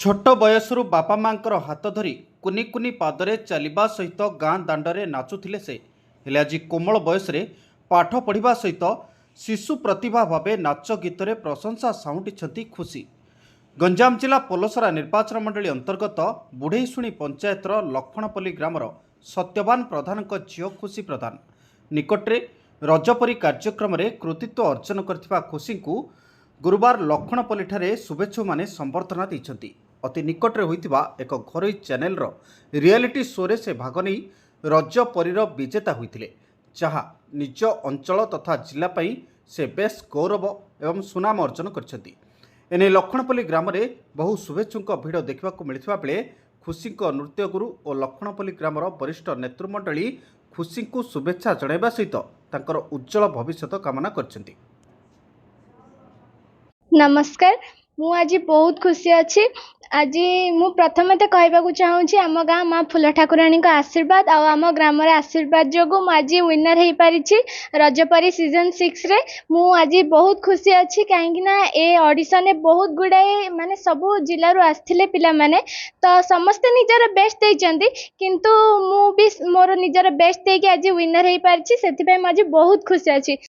छोट बयसरू बापा मांकर हाथ धरी कुनी कुनी पादरे चलवा सहित गाँ दांडरे नाचुथिले से हेले आज कोमल बयसरे पाठ पढ़िबा सहित शिशु प्रतिभा भावे नाच गीतरे प्रशंसा साउंटिछंती खुशी। गंजाम जिला पलसरा निर्वाचन मंडली अंतर्गत बुढ़ईशुणी पंचायतर लक्ष्मणपल्ली ग्रामर सत्यवान प्रधान झील खुशी प्रधान निकटरे रजपरी कार्यक्रम कृतित्व अर्जन करथिबा खुशी को गुरुवार लक्ष्मणपल्ली शुभेच्छु माने संबर्धना दैछंती। अति निकटरे होइतिबा एक घरोई चैनल रियलिटी शो रे से भाग नहीं रजपरीर विजेता होइतिले, जहाँ निज अंचल तथा जिला पई से बेस गौरव एवं सुनाम अर्जन करछंती। एने लक्ष्मणपल्ली ग्राम में बहु शुभेच्छुक भिड़ देखा मिलता बेले खुशी नृत्य गुरु और लक्ष्मणपल्ली ग्रामर वरिष्ठ नेतृमंडली खुशी को शुभेच्छा जणाइबा सहित तांकर उज्जवल भविष्य कामना करछंती। नमस्कार, मु आज बहुत खुशी अच्छी। आज मु प्रथम तो कहवाक चाहूँगी आम गाँ माँ फूल ठाकुराणी आशीर्वाद आम ग्राम आशीर्वाद जो आज विनर हो पारी रजपरी सीजन 6 रे मु आज बहुत खुशी अच्छी कहीं ए ऑडिशन बहुत गुड़ाए माने सबू जिलूर आसते पिला माने तो समस्ते निजर बेस्ट देइचंती किंतु मु भी मोर निजर बेस्ट देके आज विनर हो पारी से आज बहुत खुशी अच्छी।